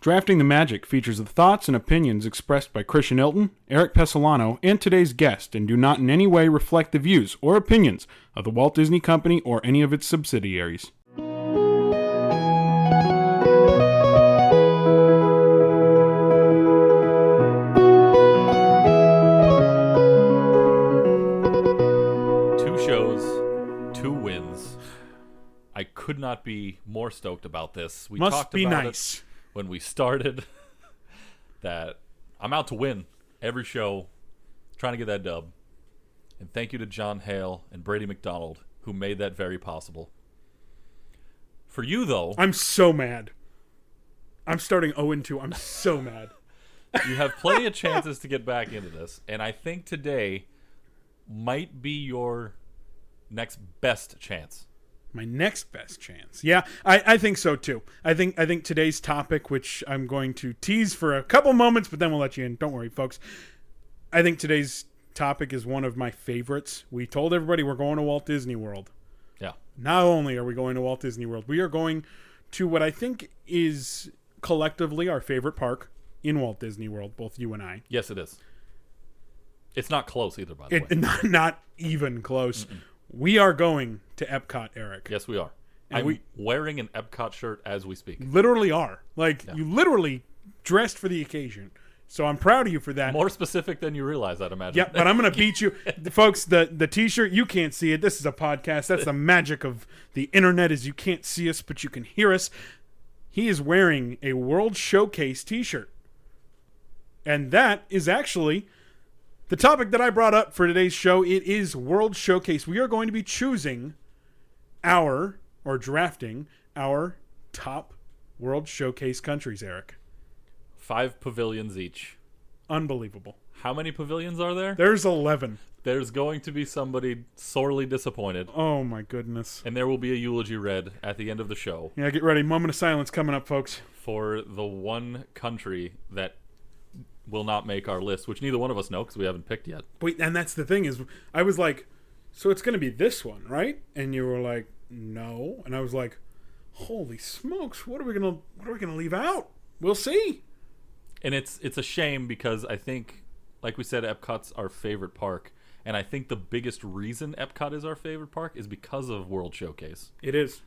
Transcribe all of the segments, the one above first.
Drafting the Magic features the thoughts and opinions expressed by Christian Ilton, Eric Pessolano, and today's guest, and do not in any way reflect the views or opinions of the Walt Disney Company or any of its subsidiaries. Two shows, two wins. I could not be more stoked about this. We Must talked be about nice. it when we started that I'm out to win every show, trying to get that dub. And thank you to John Hale and Brady McDonald, who made that very possible. For you, though, I'm so mad. I'm starting 0-2. I'm so mad. you have plenty of chances to get back into this, and I think today might be your next best chance. My next best chance. Yeah, I think so too. I think today's topic, which I'm going to tease for a couple moments, but then we'll let you in. Don't worry, folks. I think today's topic is one of my favorites. We told everybody we're going to Walt Disney World. Yeah. Not only are we going to Walt Disney World, we are going to what I think is collectively our favorite park in Walt Disney World, both you and I. Yes, it is. It's not close either, by the way. Not even close. Mm-mm. We are going to Epcot, Eric. Yes, we are. And I'm wearing an Epcot shirt as we speak. Literally are. You literally dressed for the occasion. So I'm proud of you for that. More specific than you realize, I'd imagine. Yeah, but I'm going to beat you. Folks, the T-shirt, you can't see it. This is a podcast. That's the magic of the internet is you can't see us, but you can hear us. He is wearing a World Showcase T-shirt. And that is actually the topic that I brought up for today's show. It is World Showcase. We are going to be choosing drafting our top World Showcase countries, Eric. 5 pavilions each. Unbelievable. How many pavilions are there? There's 11. There's going to be somebody sorely disappointed. Oh, my goodness. And there will be a eulogy read at the end of the show. Yeah, get ready. Moment of silence coming up, folks. For the one country that will not make our list, which neither one of us know because we haven't picked yet. Wait, and that's the thing is, I was like, so it's going to be this one, right? And you were like, no. And I was like, holy smokes, what are we gonna leave out? We'll see. And it's a shame because I think, like we said, Epcot's our favorite park. And I think the biggest reason Epcot is our favorite park is because of World Showcase. It is.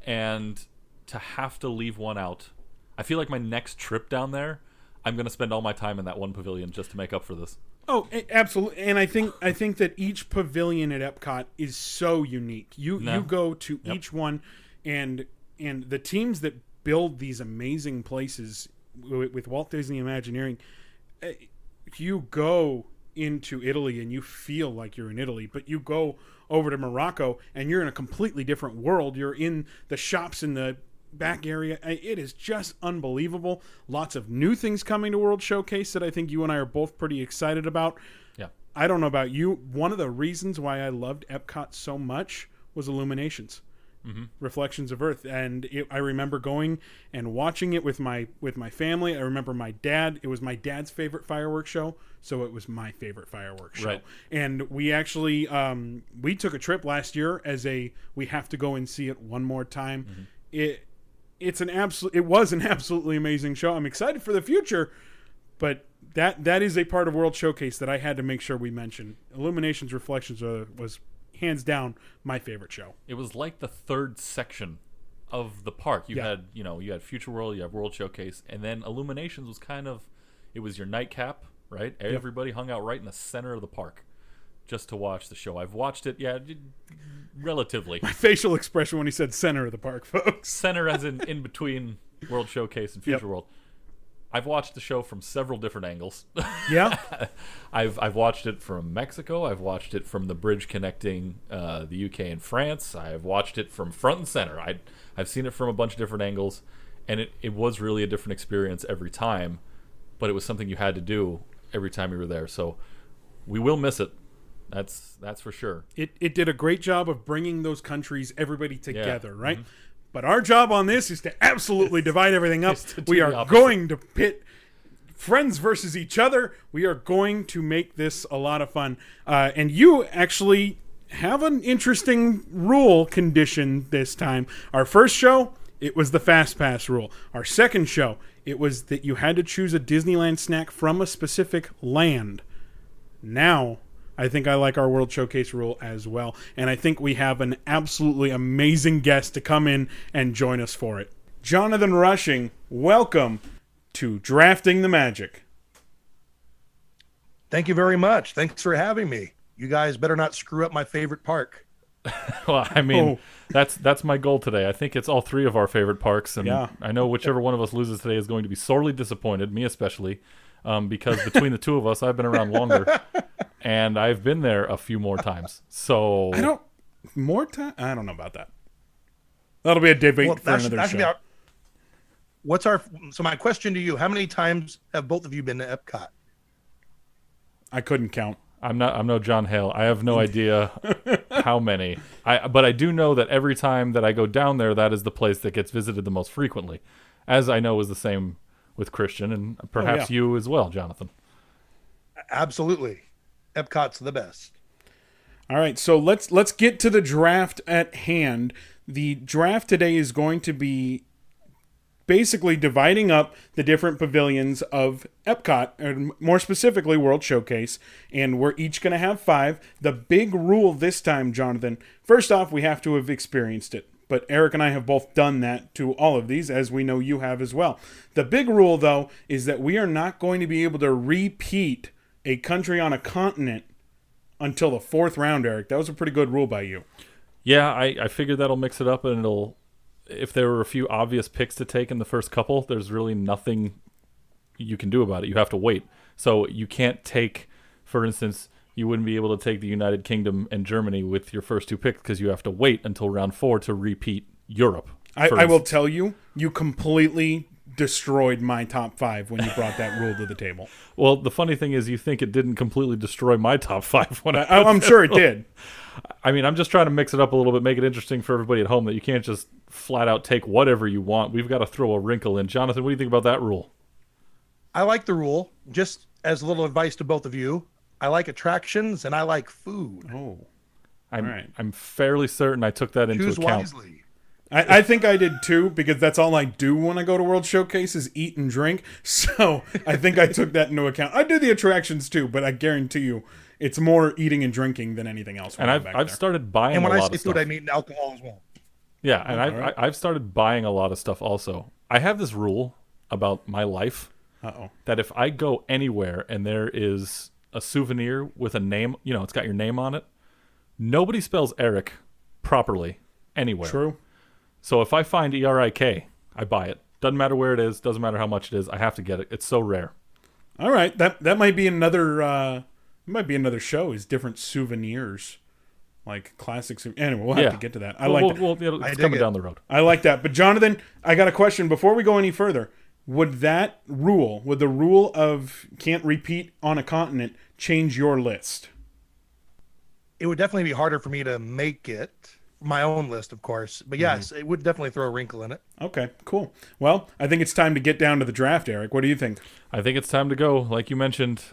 And to have to leave one out, I feel like my next trip down there, I'm going to spend all my time in that one pavilion just to make up for this. Oh, absolutely. And I think that each pavilion at Epcot is so unique. You go to each one, and the teams that build these amazing places with Walt Disney Imagineering, you go into Italy and you feel like you're in Italy, but you go over to Morocco and you're in a completely different world. You're in the shops in the back area. It is just unbelievable. Lots of new things coming to World Showcase that I think you and I are both pretty excited about. Yeah. I don't know about you. One of the reasons why I loved Epcot so much was Illuminations. Mm-hmm. Reflections of Earth, and I remember going and watching it with my family. I remember my dad. It was my dad's favorite fireworks show, so it was my favorite fireworks show. Right. And we actually we took a trip last year we have to go and see it one more time. Mm-hmm. It was an absolutely amazing show. I'm excited for the future, but that is a part of World Showcase that I had to make sure we mentioned. Illuminations, Reflections was hands down my favorite show. It was like the third section of the park. You had Future World, you have World Showcase, and then Illuminations was it was your nightcap, right? Yep. Everybody hung out right in the center of the park just to watch the show. I've watched it, relatively. My facial expression when he said center of the park, folks. Center as in between World Showcase and Future World. I've watched the show from several different angles. Yeah. I've watched it from Mexico. I've watched it from the bridge connecting the UK and France. I've watched it from front and center. I've seen it from a bunch of different angles, and it was really a different experience every time, but it was something you had to do every time you were there. So we will miss it. That's for sure. It did a great job of bringing those countries, everybody together, right? Mm-hmm. But our job on this is to absolutely divide everything up. We are going to pit friends versus each other. We are going to make this a lot of fun. And you actually have an interesting rule condition this time. Our first show it was the Fast Pass rule. Our second show, it was that you had to choose a Disneyland snack from a specific land. Now, I think I like our World Showcase rule as well, and I think we have an absolutely amazing guest to come in and join us for it. Jonathan Rushing, welcome to Drafting the Magic. Thank you very much. Thanks for having me. You guys better not screw up my favorite park. Well, I mean, that's my goal today. I think it's all three of our favorite parks, and I know whichever one of us loses today is going to be sorely disappointed, me especially, because between the two of us, I've been around longer, and I've been there a few more times. So I don't know about that. That'll be a debate for another show. So my question to you: how many times have both of you been to Epcot? I couldn't count. I'm no John Hale. I have no idea how many. But I do know that every time that I go down there, that is the place that gets visited the most frequently. As I know is the same with Christian and perhaps you as well, Jonathan. Absolutely. Epcot's the best. All right, so let's get to the draft at hand. The draft today is going to be basically dividing up the different pavilions of Epcot, and more specifically World Showcase, and we're each going to have 5. The big rule this time, Jonathan, first off, we have to have experienced it, but Eric and I have both done that to all of these, as we know you have as well. The big rule, though, is that we are not going to be able to repeat a country on a continent until the 4th round, Eric. That was a pretty good rule by you. Yeah, I figured that'll mix it up, and it'll... If there were a few obvious picks to take in the first couple, there's really nothing you can do about it. You have to wait. So you can't take, for instance, you wouldn't be able to take the United Kingdom and Germany with your first 2 picks because you have to wait until round 4 to repeat Europe. I will tell you, you completely destroyed my top 5 when you brought that rule to the table. Well, the funny thing is you think it didn't completely destroy my top 5 when I'm sure it did. I mean, I'm just trying to mix it up a little bit, make it interesting for everybody at home that you can't just flat out take whatever you want. We've got to throw a wrinkle in. Jonathan, what do you think about that rule? I like the rule. Just as a little advice to both of you, I like attractions and I like food. Oh, I'm fairly certain I took that into account. Choose wisely. I think I did too, because that's all I do when I go to World Showcase is eat and drink. So I think I took that into account. I do the attractions too, but I guarantee you it's more eating and drinking than anything else. And I've started buying a lot of stuff. And when I say food, I mean alcohol as well. Yeah, and I've started buying a lot of stuff also. I have this rule about my life that if I go anywhere and there is a souvenir with a name, it's got your name on it, nobody spells Eric properly anywhere. True. So if I find ERIK, I buy it. Doesn't matter where it is, doesn't matter how much it is, I have to get it. It's so rare. All right, that might be another show, is different souvenirs. Like classics. Anyway, we'll have to get to that. It's coming down the road. I like that. But Jonathan, I got a question before we go any further. Would the rule of can't repeat on a continent change your list? It would definitely be harder for me to make it. My own list, of course. But yes, it would definitely throw a wrinkle in it. Okay, cool. Well, I think it's time to get down to the draft, Eric. What do you think? I think it's time to go. Like you mentioned,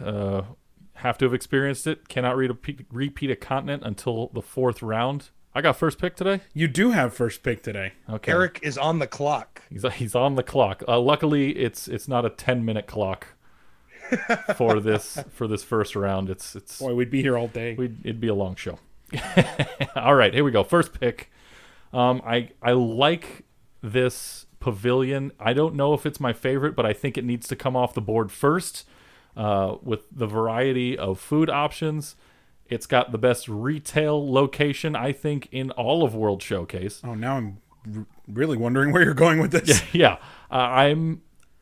have to have experienced it. Cannot repeat a continent until the 4th round. I got first pick today. You do have first pick today. Okay. Eric is on the clock. He's on the clock. Luckily, it's not a 10-minute clock for this first round. It's boy, we'd be here all day. It'd be a long show. All right, here we go. First pick. I like this pavilion. I don't know if it's my favorite, but I think it needs to come off the board first. With the variety of food options, it's got the best retail location, I think, in all of World Showcase. Oh, now I'm really wondering where you're going with this. Yeah.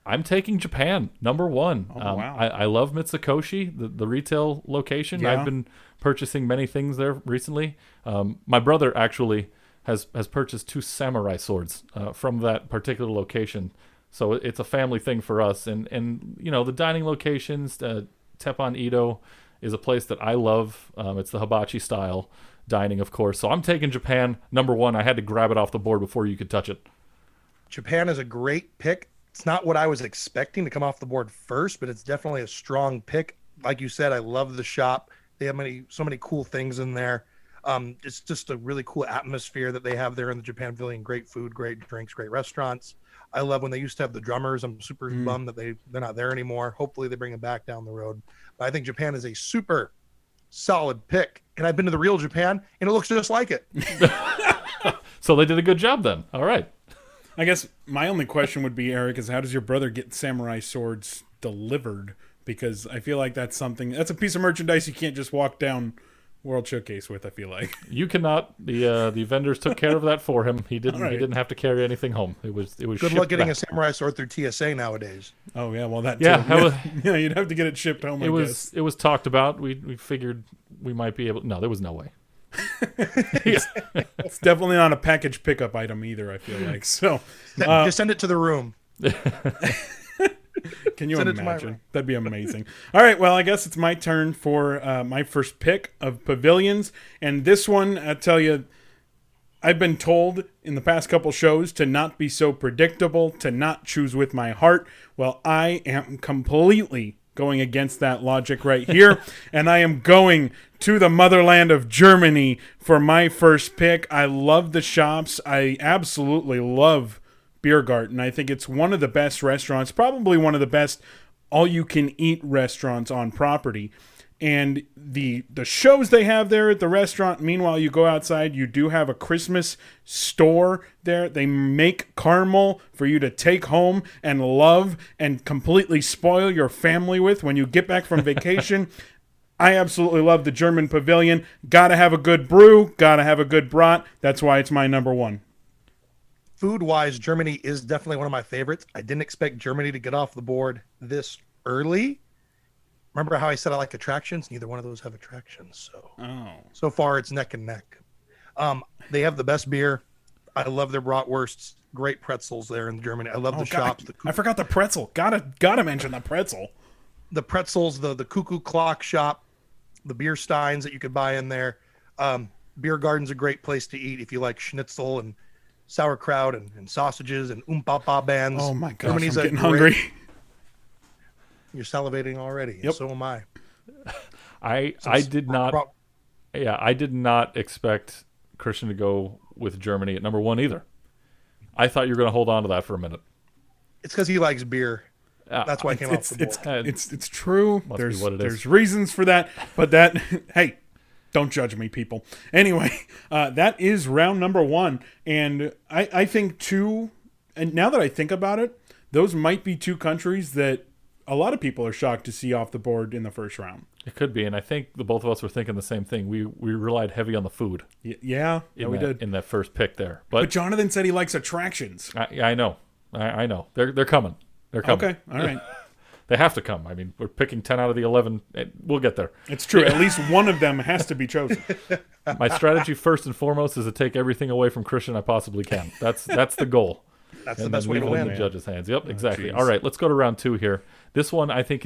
I'm taking Japan, number 1. Oh, wow. I love Mitsukoshi, the retail location. Yeah. I've been purchasing many things there recently. My brother actually has purchased 2 samurai swords from that particular location. So it's a family thing for us. And the dining locations, Teppan Edo is a place that I love. It's the hibachi style dining, of course. So I'm taking Japan, number 1. I had to grab it off the board before you could touch it. Japan is a great pick. It's not what I was expecting to come off the board first, but it's definitely a strong pick. Like you said, I love the shop. They have so many cool things in there. It's just a really cool atmosphere that they have there in the Japan Pavilion. Great food, great drinks, great restaurants. I love when they used to have the drummers. I'm super bummed that they're not there anymore. Hopefully they bring them back down the road. But I think Japan is a super solid pick. And I've been to the real Japan, and it looks just like it. So they did a good job then. All right. I guess my only question would be, Eric, is how does your brother get samurai swords delivered? Because I feel like that's a piece of merchandise you can't just walk down World Showcase with, I feel like. You cannot. The vendors took care of that for him. He didn't have to carry anything home. It was good luck getting a samurai sword through TSA nowadays. Oh yeah, well that too. Yeah, you'd have to get it shipped home. It was talked about. We figured we might be able. No, there was no way. It's definitely not a package pickup item either, I feel like. So just send it to the room. Can you imagine? That'd be amazing. All right, well, I guess it's my turn for my first pick of pavilions. And this one, I tell you, I've been told in the past couple shows to not be so predictable, to not choose with my heart. Well, I am completely going against that logic right here. And I am going to the motherland of Germany for my first pick. I love the shops. I absolutely love Biergarten. I think it's one of the best restaurants, probably one of the best all-you-can-eat restaurants on property. And the shows they have there at the restaurant, meanwhile, you go outside, you do have a Christmas store there. They make caramel for you to take home and love and completely spoil your family with when you get back from vacation. I absolutely love the German Pavilion. Gotta have a good brew, gotta have a good brat. That's why it's my number one. Food-wise, Germany is definitely one of my favorites. I didn't expect Germany to get off the board this early. Remember how I said I like attractions? Neither one of those have attractions. So far, it's neck and neck. They have the best beer. I love their bratwursts. Great pretzels there in Germany. I love the shops. I forgot the pretzel. Gotta mention the pretzel. The pretzels, the cuckoo clock shop, the beer steins that you could buy in there. Biergarten's a great place to eat if you like schnitzel and sauerkraut and sausages and umpapa bands. Oh my gosh, I'm getting hungry. You're salivating already. Yep. So am I. I did not expect Christian to go with Germany at number one either. I thought you were going to hold on to that for a minute. It's because he likes beer. That's why I came off the board. It's true. Must be what it is. There's reasons for that, but that hey. Don't judge me, people. Anyway, that is round number one. And I think and now that I think about it, those might be two countries that a lot of people are shocked to see off the board in the first round. It could be, and I think the both of us were thinking the same thing. We relied heavy on the food. Yeah, we did. In that first pick there. But Jonathan said he likes attractions. I know. I know. They're coming. They're coming. Okay, all right. They have to come. I mean, we're picking 10 out of the 11. We'll get there. It's true. At least one of them has to be chosen. My strategy, first and foremost, is to take everything away from Christian I possibly can. That's the goal. That's the best way to win. In the judges' hands. Yep, exactly. All right, let's go to round two here. This one, I think,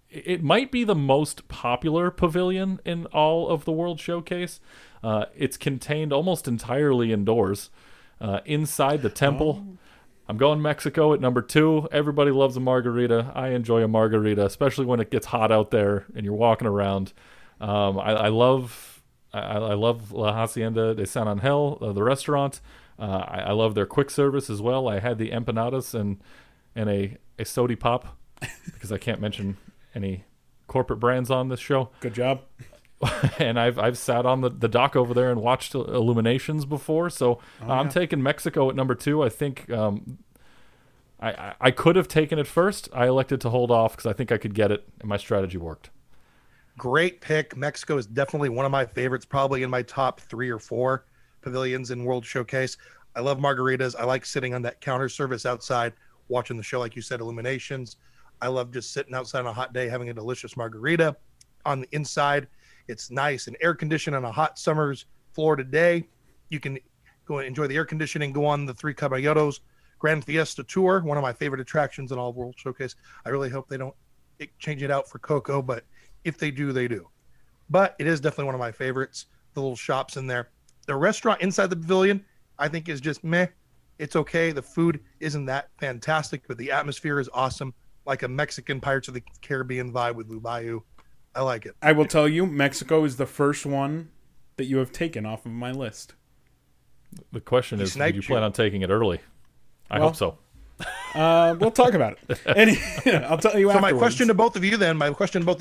it might be the most popular pavilion in all of the World Showcase. It's contained almost entirely indoors, inside the temple. I'm going Mexico at number two. Everybody loves a margarita. I enjoy a margarita, especially when it gets hot out there and you're walking around. I love La Hacienda de San Angel, the restaurant. I love their quick service as well. I had the empanadas and a sody pop because I can't mention any corporate brands on this show. Good job. And I've sat on the dock over there and watched Illuminations before, so I'm taking Mexico at number two. I think I could have taken it first. I elected to hold off because I think I could get it, and my strategy worked. Great pick. Mexico is definitely one of my favorites, probably in my top 3 or 4 pavilions in World Showcase. I love margaritas. I like sitting on that counter service outside, watching the show, like you said, Illuminations. I love just sitting outside on a hot day, having a delicious margarita. On the inside, it's nice and air conditioned on a hot summer's Florida day. You can go and enjoy the air conditioning, go on the Three Caballeros Grand Fiesta Tour, one of my favorite attractions in all of World Showcase. I really hope they don't change it out for Coco, but if they do, they do. But it is definitely one of my favorites, the little shops in there. The restaurant inside the pavilion, I think, is just meh. It's okay. The food isn't that fantastic, but the atmosphere is awesome, like a Mexican Pirates of the Caribbean vibe with Lubayu. I like it. I will tell you, Mexico is the first one that you have taken off of my list? The question is, do you plan on taking it early? I hope so. We'll talk about it. And I'll tell you afterwards. So my question to both of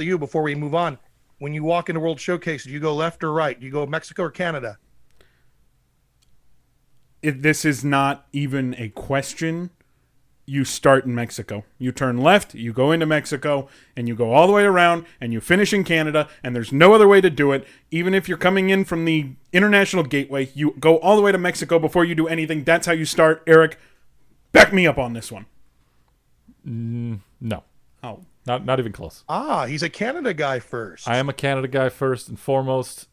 you before we move on, when you walk into World Showcase, do you go left or right? Do you go Mexico or Canada? If this is not even a question, you start in Mexico. You turn left, you go into Mexico, and you go all the way around, and you finish in Canada, and there's no other way to do it. Even if you're coming in from the international gateway, you go all the way to Mexico before you do anything. That's how you start. Eric, back me up on this one. No. Oh. Not even close. He's a Canada guy first. I am a Canada guy first and foremost.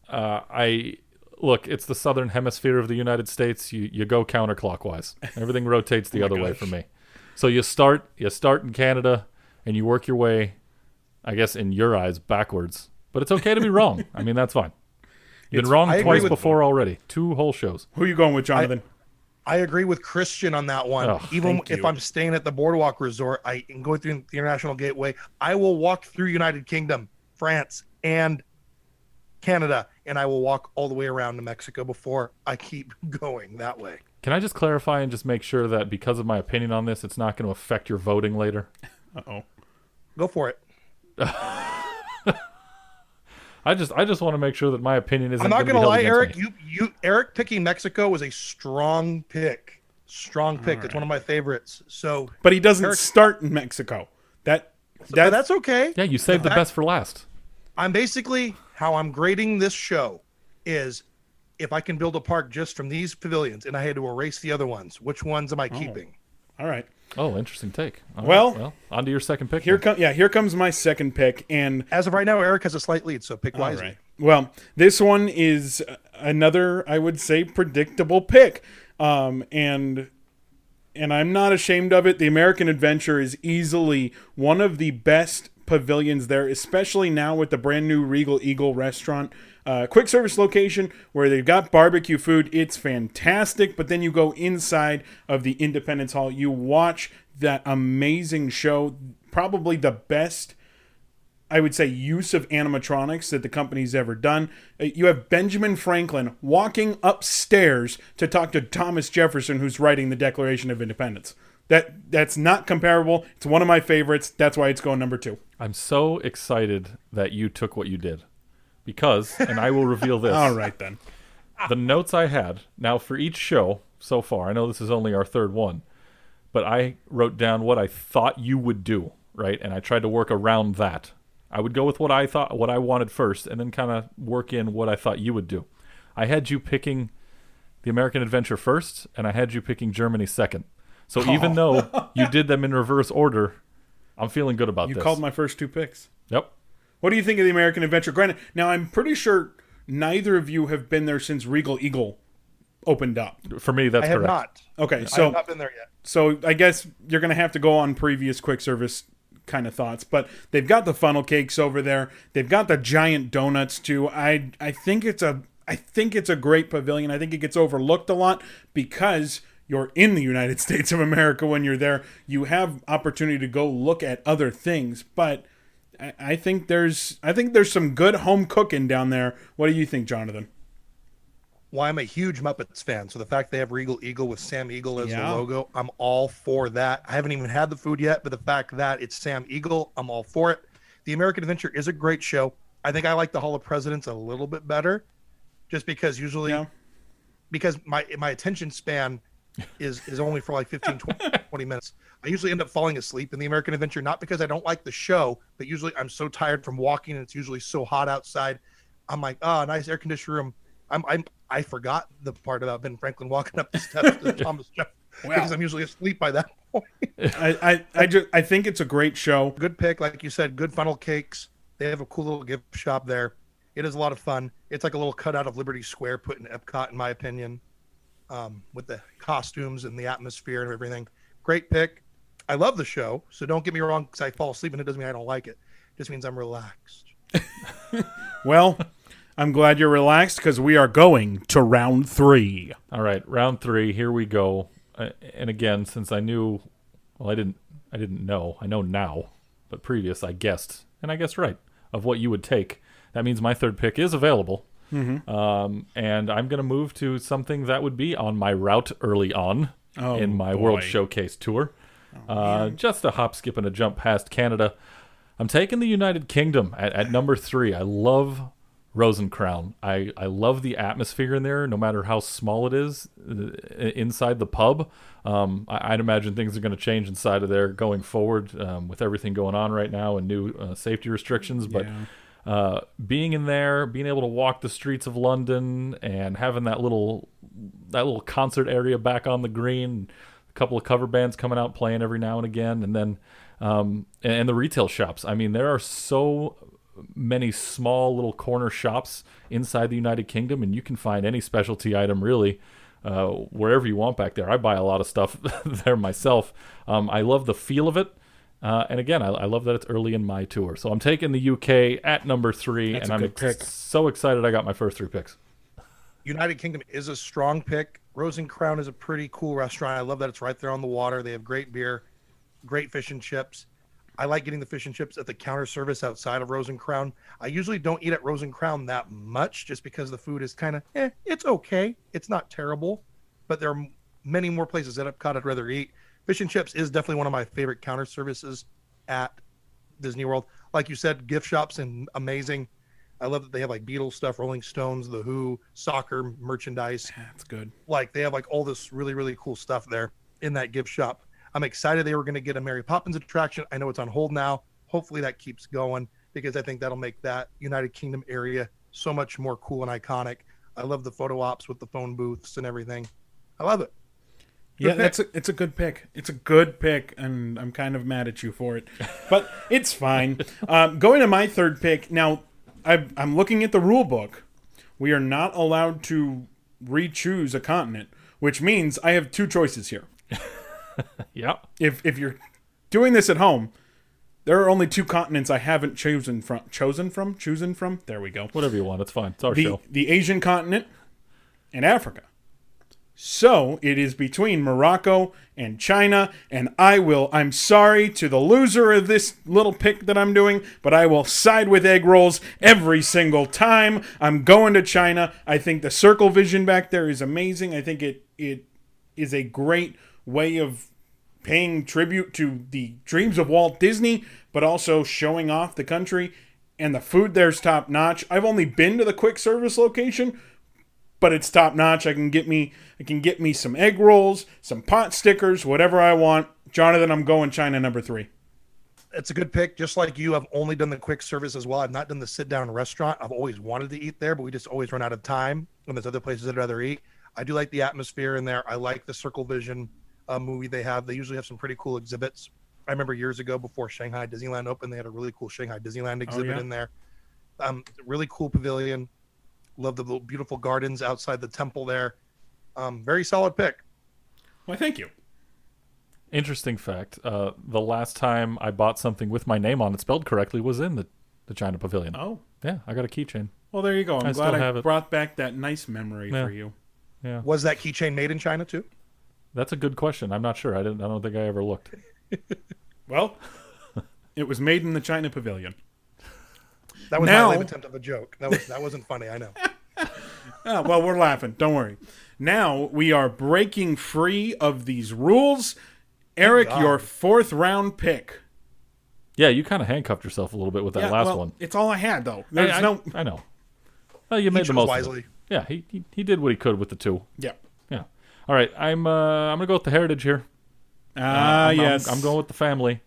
Look, it's the southern hemisphere of the United States. You go counterclockwise. Everything rotates the other way for me. So you start in Canada, and you work your way, I guess in your eyes, backwards. But it's okay to be wrong. I mean, that's fine. You've been wrong twice before already. 2 whole shows. Who are you going with, Jonathan? I agree with Christian on that one. Even if I'm staying at the Boardwalk Resort, I can go through the International Gateway. I will walk through United Kingdom, France, and Canada, and I will walk all the way around to Mexico before I keep going that way. Can I just clarify and just make sure that because of my opinion on this, it's not going to affect your voting later? Uh-oh. Go for it. I just want to make sure that my opinion isn't. I'm not going to lie, Eric. Eric picking Mexico was a strong pick. Strong pick. It's one of my favorites. So, but he doesn't start in Mexico. That's okay. Yeah, you saved the best for last. I'm basically how I'm grading this show is if I can build a park just from these pavilions and I had to erase the other ones, which ones am I keeping? All right. Oh, interesting take. Well, on to your second pick. Here comes my second pick, and as of right now, Eric has a slight lead, so pick wisely. Right. Well, this one is another, I would say, predictable pick, and I'm not ashamed of it. The American Adventure is easily one of the best pavilions there, especially now with the brand new Regal Eagle restaurant. Quick service location where they've got barbecue food. It's fantastic. But then you go inside of the Independence Hall. You watch that amazing show. Probably the best, I would say, use of animatronics that the company's ever done. You have Benjamin Franklin walking upstairs to talk to Thomas Jefferson, who's writing the Declaration of Independence. That's not comparable. It's one of my favorites. That's why it's going number 2. I'm so excited that you took what you did. Because, and I will reveal this. All right, then. The notes I had, now for each show so far, I know this is only our third one, but I wrote down what I thought you would do, right? And I tried to work around that. I would go with what I wanted first, and then kind of work in what I thought you would do. I had you picking the American Adventure first, and I had you picking Germany second. So even though you did them in reverse order, I'm feeling good about this. You called my first 2 picks. Yep. What do you think of the American Adventure? Granted, now I'm pretty sure neither of you have been there since Regal Eagle opened up. For me, that's correct. I have not. Okay, so I have not been there yet. So I guess you're going to have to go on previous quick service kind of thoughts. But they've got the funnel cakes over there. They've got the giant donuts too. I think it's a great pavilion. I think it gets overlooked a lot because you're in the United States of America when you're there. You have opportunity to go look at other things, but I think there's some good home cooking down there. What do you think, Jonathan? Well, I'm a huge Muppets fan, so the fact they have Regal Eagle with Sam Eagle as the logo, I'm all for that. I haven't even had the food yet, but the fact that it's Sam Eagle, I'm all for it. The American Adventure is a great show. I think I like the Hall of Presidents a little bit better, just because because my attention span is only for like 15, 20 minutes. I usually end up falling asleep in the American Adventure, not because I don't like the show, but usually I'm so tired from walking and it's usually so hot outside. I'm like, nice air conditioned room. I forgot the part about Ben Franklin walking up the steps to Thomas Jefferson because I'm usually asleep by that point. I think it's a great show. Good pick, like you said. Good funnel cakes. They have a cool little gift shop there. It is a lot of fun. It's like a little cutout of Liberty Square put in Epcot, in my opinion, with the costumes and the atmosphere and everything. Great pick. I love the show, so don't get me wrong because I fall asleep and it doesn't mean I don't like it. It just means I'm relaxed. Well, I'm glad you're relaxed because we are going to round 3. All right, round 3. Here we go. And again, since I knew, well, I didn't know. I know now, but previous I guessed, and I guessed right of what you would take. That means my third pick is available. And I'm going to move to something that would be on my route early on in my World Showcase tour. Just a hop, skip, and a jump past Canada. I'm taking the United Kingdom at number 3. I love Rosencrown. I love the atmosphere in there, no matter how small it is inside the pub. I'd imagine things are going to change inside of there going forward with everything going on right now and new safety restrictions. But being in there, being able to walk the streets of London and having that little concert area back on the green, a couple of cover bands coming out playing every now and again, and then and the retail shops. I mean, there are so many small little corner shops inside the United Kingdom, and you can find any specialty item really wherever you want back there. I buy a lot of stuff there myself. I love the feel of it. And again, I love that it's early in my tour. So I'm taking the UK at number 3, and I'm so excited I got my first 3 picks. United Kingdom is a strong pick. Rosencrown is a pretty cool restaurant. I love that it's right there on the water. They have great beer, great fish and chips. I like getting the fish and chips at the counter service outside of Rosencrown. I usually don't eat at Rosencrown that much just because the food is kind of, it's okay. It's not terrible, but there are many more places at Epcot I'd rather eat. Fish and chips is definitely one of my favorite counter services at Disney World. Like you said, gift shops and amazing. I love that they have like Beatles stuff, Rolling Stones, The Who, soccer merchandise. That's good. Like they have like all this really, really cool stuff there in that gift shop. I'm excited they were going to get a Mary Poppins attraction. I know it's on hold now. Hopefully that keeps going because I think that'll make that United Kingdom area so much more cool and iconic. I love the photo ops with the phone booths and everything. I love it. It's a good pick. It's a good pick, and I'm kind of mad at you for it, but it's fine. Going to my third pick now. I'm looking at the rule book. We are not allowed to re-choose a continent, which means I have 2 choices here. Yep. If you're doing this at home, there are only 2 continents I haven't chosen from. Chosen from? There we go. Whatever you want. It's fine. It's our show. The Asian continent and Africa. So it is between Morocco and China, and I'm sorry to the loser of this little pick that I'm doing, but I will side with egg rolls every single time. I'm going to China. I think the circle vision back there is amazing. I think it is a great way of paying tribute to the dreams of Walt Disney, but also showing off the country, and the food there's top notch. I've only been to the quick service location, but it's top notch. I can get me some egg rolls, some pot stickers, whatever I want. Jonathan, I'm going China number 3. It's a good pick. Just like you, I've only done the quick service as well. I've not done the sit down restaurant. I've always wanted to eat there, but we just always run out of time when there's other places I'd rather eat. I do like the atmosphere in there. I like the Circle Vision movie they have. They usually have some pretty cool exhibits. I remember years ago before Shanghai Disneyland opened, they had a really cool Shanghai Disneyland exhibit in there. Really cool pavilion. Love the little beautiful gardens outside the temple there. Very solid pick. Well, thank you. Interesting fact. The last time I bought something with my name on it spelled correctly was in the China Pavilion. Oh. Yeah, I got a keychain. Well, there you go. I'm glad I brought back that nice memory for you. Yeah. Was that keychain made in China too? That's a good question. I'm not sure. I don't think I ever looked. Well, it was made in the China Pavilion. That was my lame attempt of a joke. That wasn't funny, I know. Oh, well, we're laughing. Don't worry. Now we are breaking free of these rules. Eric, your 4th round pick. Yeah, you kind of handcuffed yourself a little bit with that last one. It's all I had, though. I know. Well, you made the most wisely. Of it. Yeah, he did what he could with the 2. Yeah. Yeah. All right, I'm gonna go with the heritage here. Yes. I'm going with the family.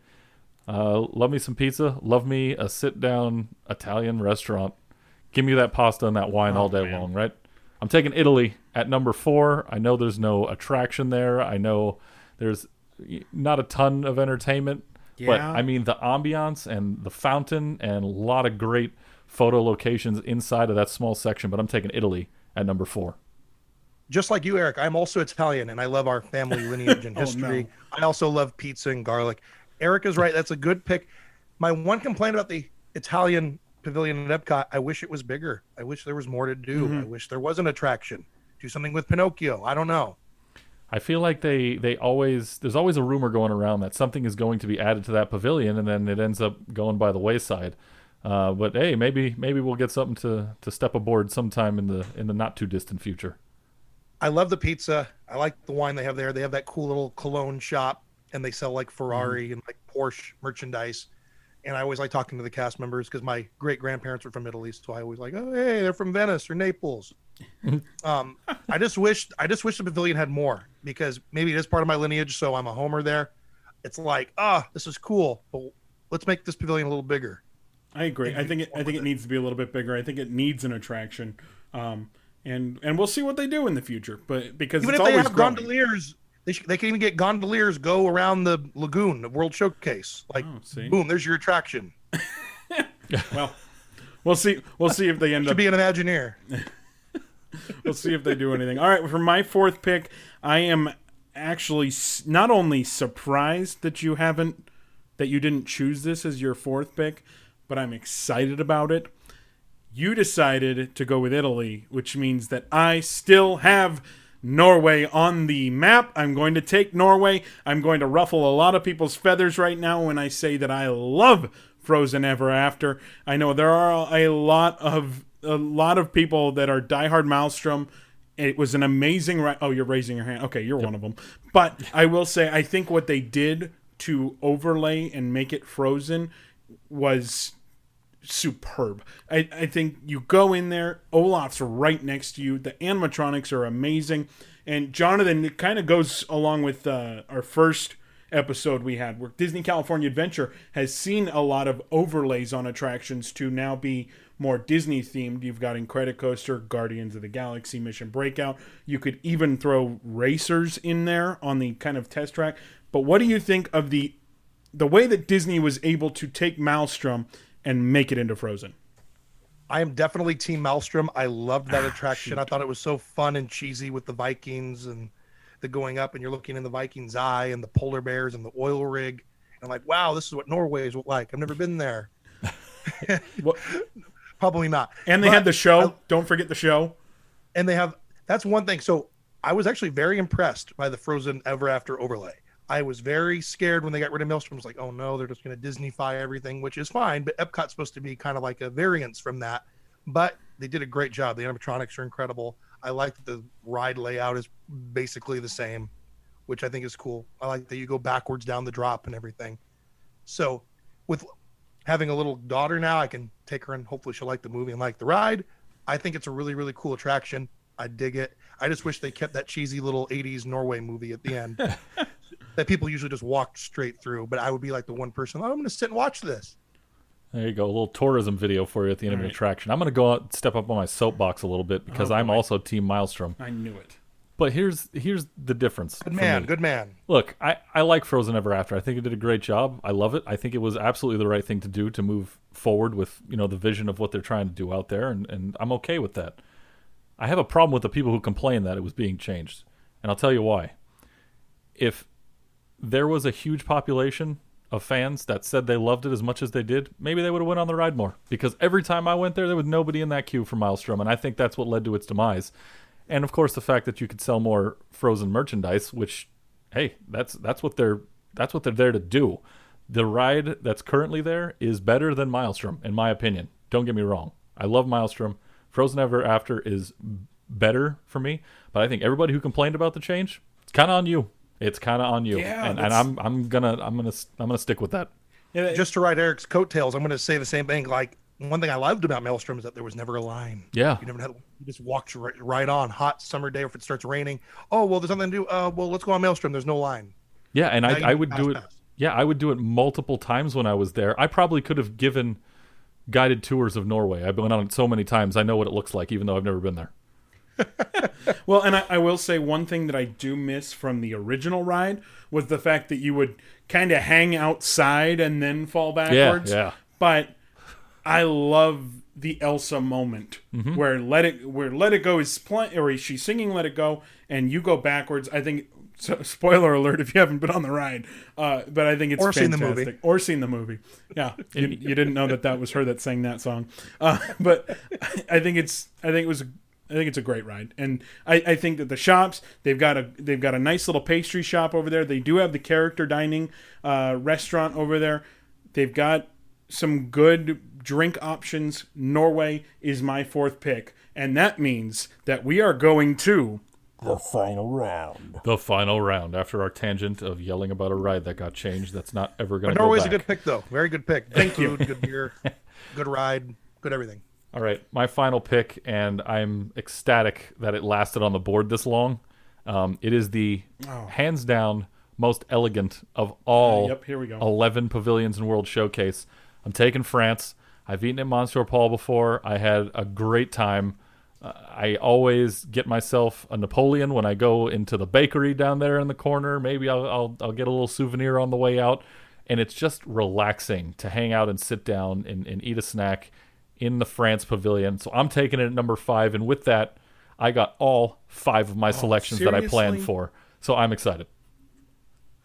Love me some pizza. Love me a sit-down Italian restaurant. Give me that pasta and that wine all day long, right? I'm taking Italy at number 4. I know there's no attraction there. I know there's not a ton of entertainment. Yeah. But, I mean, the ambiance and the fountain and a lot of great photo locations inside of that small section. But I'm taking Italy at number 4. Just like you, Eric, I'm also Italian, and I love our family lineage and history. No. I also love pizza and garlic. Eric is right. That's a good pick. My one complaint about the Italian pavilion at Epcot, I wish it was bigger. I wish there was more to do. I wish there was an attraction. Do something with Pinocchio. I don't know. I feel like there's always a rumor going around that something is going to be added to that pavilion, and then it ends up going by the wayside. But hey, maybe we'll get something to step aboard sometime in the not too distant future. I love the pizza. I like the wine they have there. They have that cool little cologne shop, and they sell like Ferrari and like Porsche merchandise. And I always like talking to the cast members because my great grandparents were from Italy, so I always like, oh hey, they're from Venice or Naples. I just wish the pavilion had more, because maybe it is part of my lineage, so I'm a homer there. It's like, this is cool, but let's make this pavilion a little bigger. I agree. I think it needs to be a little bit bigger. I think it needs an attraction, and we'll see what they do in the future. But because even it's if they always have growing. gondoliers. They can even get gondoliers go around the lagoon of World Showcase. Like, boom, there's your attraction. Well, we'll see. We'll see if they end up. Should be an Imagineer. We'll see if they do anything. All right, for my fourth pick, I am actually not only surprised that you didn't choose this as your fourth pick, but I'm excited about it. You decided to go with Italy, which means that I still have Norway on the map. I'm going to take Norway. I'm going to ruffle a lot of people's feathers right now when I say that I love Frozen Ever After. I know there are a lot of people that are diehard Maelstrom. It was an amazing ride. Oh, you're raising your hand. Okay, you're one of them. But I will say, I think what they did to overlay and make it Frozen was superb. I think you go in there, Olaf's right next to you, the animatronics are amazing, and Jonathan, it kind of goes along with our first episode we had, where Disney California Adventure has seen a lot of overlays on attractions to now be more Disney themed. You've got Incredicoaster, Guardians of the Galaxy, Mission Breakout. You could even throw racers in there on the kind of test track. But what do you think of the way that Disney was able to take Maelstrom and make it into Frozen? I am definitely Team Maelstrom. I loved that attraction. I thought it was so fun and cheesy with the Vikings and the going up and you're looking in the Viking's eye and the polar bears and the oil rig. And I'm like, wow, this is what Norway is like. I've never been there. Well, probably not. And they had the show. Don't forget the show. And that's one thing. So I was actually very impressed by the Frozen Ever After overlay. I was very scared when they got rid of Maelstrom. I was like, oh no, they're just going to Disney-fy everything, which is fine. But Epcot's supposed to be kind of like a variance from that. But they did a great job. The animatronics are incredible. I like that the ride layout is basically the same, which I think is cool. I like that you go backwards down the drop and everything. So with having a little daughter now, I can take her and hopefully she'll like the movie and like the ride. I think it's a really, really cool attraction. I dig it. I just wish they kept that cheesy little 80s Norway movie at the end that people usually just walked straight through. But I would be like the one person, I'm going to sit and watch this. There you go. A little tourism video for you at the end of an attraction. I'm going to go out and step up on my soapbox a little bit because I'm also Team Maelstrom. I knew it. But here's the difference. Good man. Look, I like Frozen Ever After. I think it did a great job. I love it. I think it was absolutely the right thing to do to move forward with, the vision of what they're trying to do out there, and I'm okay with that. I have a problem with the people who complain that it was being changed, and I'll tell you why. If there was a huge population of fans that said they loved it as much as they did, maybe they would have went on the ride more. Because every time I went there was nobody in that queue for Maelstrom, and I think that's what led to its demise. And of course, the fact that you could sell more Frozen merchandise, which, hey, that's what they're there to do. The ride that's currently there is better than Maelstrom, in my opinion. Don't get me wrong. I love Maelstrom. Frozen Ever After is better for me, but I think everybody who complained about the change, it's kind of on you. It's kind of on you, yeah, and I'm gonna stick with that. Yeah, just to ride Eric's coattails, I'm gonna say the same thing. Like, one thing I loved about Maelstrom is that there was never a line. Yeah, you just walked right on. Hot summer day, or if it starts raining, oh well, there's nothing to do. Well, let's go on Maelstrom. There's no line. Yeah, and I would do it. Yeah, I would do it multiple times when I was there. I probably could have given guided tours of Norway. I've been on it so many times. I know what it looks like, even though I've never been there. Well, and I will say one thing that I do miss from the original ride was the fact that you would kind of hang outside and then fall backwards. Yeah. But I love the Elsa moment where Let It Go is or she's singing Let It Go and you go backwards. I think, so, spoiler alert if you haven't been on the ride, but I think it's fantastic. Or seen the movie. Yeah, you didn't know that was her that sang that song. But I think it's a great ride, and I think that the shops they've got a nice little pastry shop over there. They do have the character dining restaurant over there. They've got some good drink options, Norway is my fourth pick. And that means that we are going to the final round. The final round. After our tangent of yelling about a ride that got changed, that's not ever going to go Norway's back. a good pick, though. Very good pick. Thank you. Good beer, good ride, good everything. All right, my final pick, and I'm ecstatic that it lasted on the board this long. It is the hands down most elegant of all here we go. 11 pavilions in World Showcase. I'm taking France. I've eaten at Monsieur Paul before. I had a great time. I always get myself a Napoleon when I go into the bakery down there in the corner. Maybe I'll get a little souvenir on the way out. And it's just relaxing to hang out and sit down and eat a snack in the France pavilion. So I'm taking it at number 5. And with that, I got all 5 of my selections that I planned for. So I'm excited.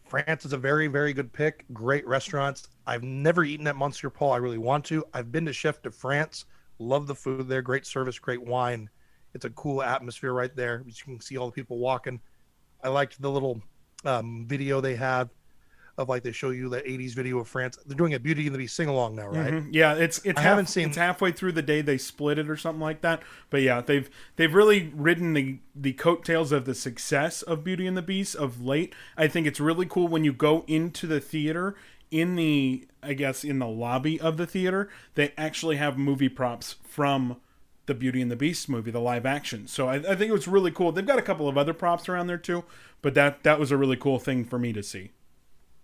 France is a very, very good pick. Great restaurants. I've never eaten at Monsieur Paul. I really want to. I've been to Chef de France. Love the food there. Great service, great wine. It's a cool atmosphere right there. You can see all the people walking. I liked the little video they have of, like, they show you the 80s video of France. They're doing a Beauty and the Beast sing-along now, right? Mm-hmm. Yeah, it's halfway through the day they split it or something like that. But yeah, they've really ridden the coattails of the success of Beauty and the Beast of late. I think it's really cool when you go into the theater in the lobby of the theater, they actually have movie props from the Beauty and the Beast movie, the live action. So I think it was really cool. They've got a couple of other props around there too, but that was a really cool thing for me to see.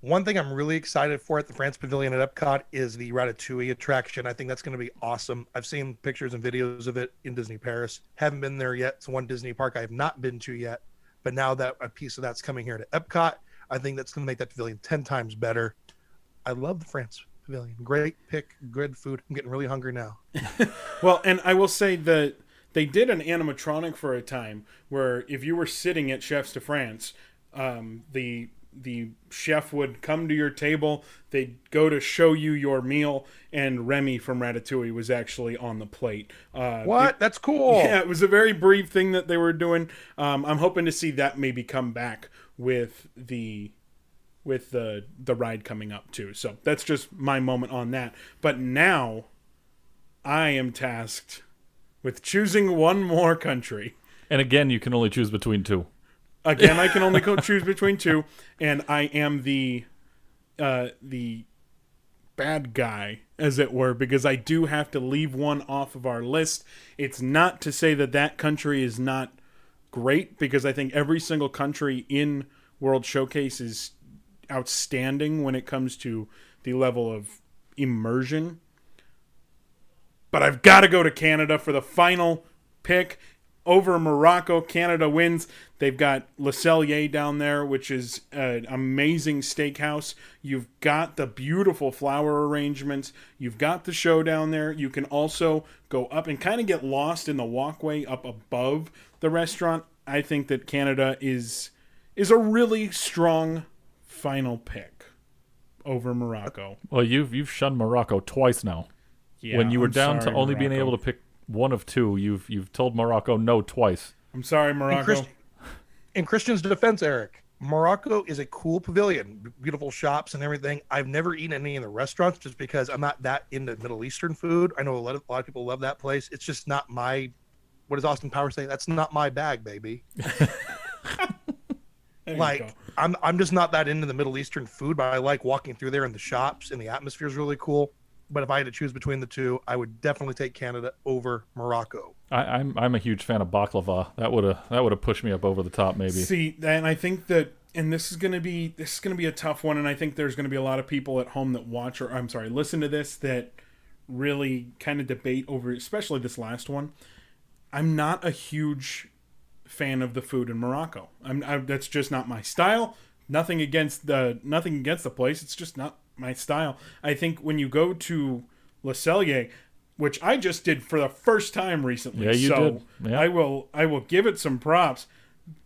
One thing I'm really excited for at the France Pavilion at Epcot is the Ratatouille attraction. I think that's going to be awesome. I've seen pictures and videos of it in Disney Paris. Haven't been there yet. It's one Disney park I have not been to yet. But now that a piece of that's coming here to Epcot, I think that's going to make that pavilion 10 times better. I love the France Pavilion. Great pick, good food. I'm getting really hungry now. Well, and I will say that they did an animatronic for a time where if you were sitting at Chefs de France, the chef would come to your table, they'd go to show you your meal, and Remy from Ratatouille was actually on the plate. That's cool. Yeah, it was a very brief thing that they were doing. I'm hoping to see that maybe come back with the ride coming up too. So that's just my moment on that. But now I am tasked with choosing one more country. And again, you can only choose between 2. Again, I can only choose between 2, and I am the bad guy, as it were, because I do have to leave one off of our list. It's not to say that country is not great, because I think every single country in World Showcase is outstanding when it comes to the level of immersion. But I've got to go to Canada for the final pick. Over Morocco, Canada wins. They've got Le Cellier down there, which is an amazing steakhouse. You've got the beautiful flower arrangements. You've got the show down there. You can also go up and kind of get lost in the walkway up above the restaurant. I think that Canada is a really strong final pick over Morocco. Well, you've shunned Morocco twice now. Yeah, when you were I'm down sorry, to only being Morocco. able to pick one of 2, you've told Morocco no twice. I'm sorry, Morocco. In Christian's defense, Eric, Morocco is a cool pavilion, beautiful shops and everything. I've never eaten any in the restaurants just because I'm not that into Middle Eastern food. I know a lot of people love that place. It's just not my, what does Austin Powers say? That's not my bag, baby. Like, I'm just not that into the Middle Eastern food, but I like walking through there in the shops, and the atmosphere is really cool. But if I had to choose between the 2, I would definitely take Canada over Morocco. I'm a huge fan of baklava. That would have pushed me up over the top, maybe. See, and I think that, and this is gonna be a tough one, and I think there's gonna be a lot of people at home that watch, or I'm sorry, listen to this, that really kind of debate over, especially this last one. I'm not a huge fan of the food in Morocco. That's just not my style. Nothing against the place. It's just not my style. I think when you go to Le Cellier, which I just did for the first time recently, yeah, you did. Yeah. I will give it some props.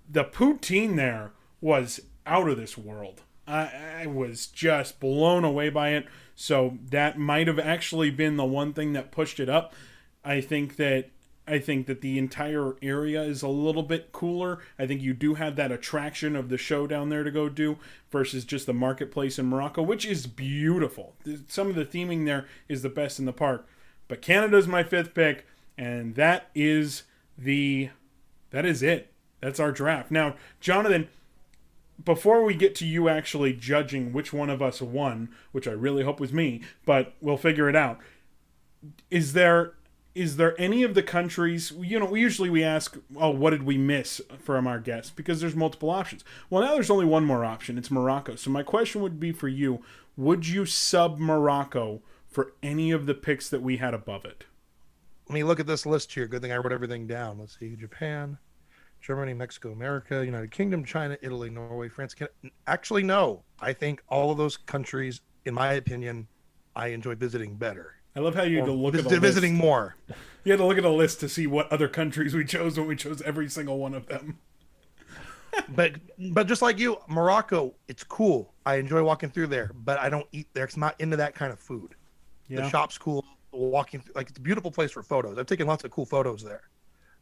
The poutine there was out of this world. I was just blown away by it. So that might have actually been the one thing that pushed it up. I think that the entire area is a little bit cooler. I think you do have that attraction of the show down there to go do versus just the marketplace in Morocco, which is beautiful. Some of the theming there is the best in the park. But Canada's my 5th pick, and that is it. That's our draft. Now, Jonathan, before we get to you actually judging which one of us won, which I really hope was me, but we'll figure it out. Is there any of the countries, we ask, what did we miss from our guests? Because there's multiple options. Well, now there's only one more option. It's Morocco. So my question would be for you, would you sub Morocco for any of the picks that we had above it? Let me look at this list here. Good thing I wrote everything down. Let's see. Japan, Germany, Mexico, America, United Kingdom, China, Italy, Norway, France, Canada. Actually, no. I think all of those countries, in my opinion, I enjoy visiting better. I love how you had to look at the list. Visiting more. You had to look at a list to see what other countries we chose when we chose every single one of them. but just like you, Morocco, it's cool. I enjoy walking through there, but I don't eat there because I'm not into that kind of food. Yeah. The shop's cool. Walking, it's a beautiful place for photos. I've taken lots of cool photos there.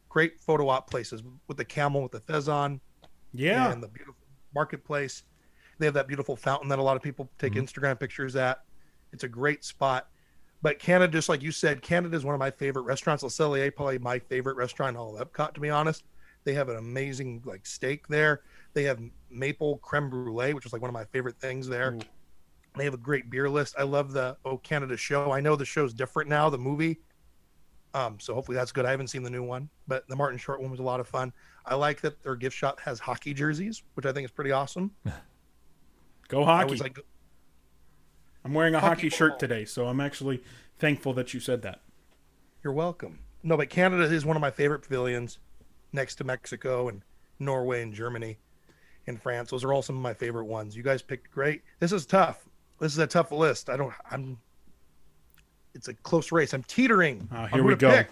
Great photo op places with the camel, with the fez on. Yeah. And the beautiful marketplace. They have that beautiful fountain that a lot of people take Instagram pictures at. It's a great spot. But Canada, just like you said, Canada is one of my favorite restaurants. Le Cellier, probably my favorite restaurant in all of Epcot, to be honest. They have an amazing steak there. They have maple creme brulee, which is one of my favorite things there. Ooh. They have a great beer list. I love the Canada show. I know the show's different now, the movie. So hopefully that's good. I haven't seen the new one, but the Martin Short one was a lot of fun. I like that their gift shop has hockey jerseys, which I think is pretty awesome. Go hockey. I'm wearing a hockey shirt today, so I'm actually thankful that you said that. You're welcome. No, but Canada is one of my favorite pavilions, next to Mexico and Norway and Germany and France. Those are all some of my favorite ones. You guys picked great. This is tough. This is a tough list. It's a close race. I'm teetering. Here we go.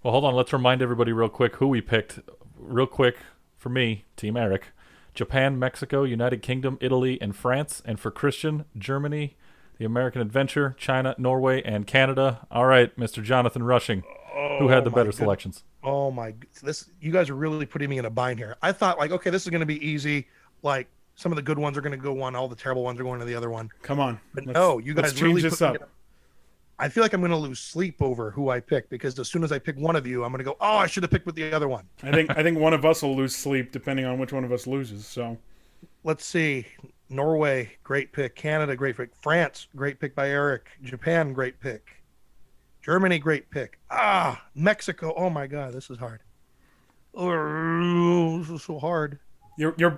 Well, hold on. Let's remind everybody real quick who we picked. Real quick, for me, Team Eric. Japan, Mexico, United Kingdom, Italy, and France. And for Christian, Germany, the American Adventure, China, Norway, and Canada. All right, Mr. Jonathan Rushing. Who had the better selections? Oh, my. You guys are really putting me in a bind here. I thought, okay, this is going to be easy. Some of the good ones are going to go one. All the terrible ones are going to the other one. Come on. But no, you guys really change this up. I feel like I'm going to lose sleep over who I pick because as soon as I pick one of you, I'm going to go, I should have picked with the other one. I think one of us will lose sleep depending on which one of us loses. So let's see. Norway, great pick. Canada, great pick. France, great pick by Eric. Japan, great pick. Germany, great pick. Mexico. Oh my God, this is hard. Oh, this is so hard. You're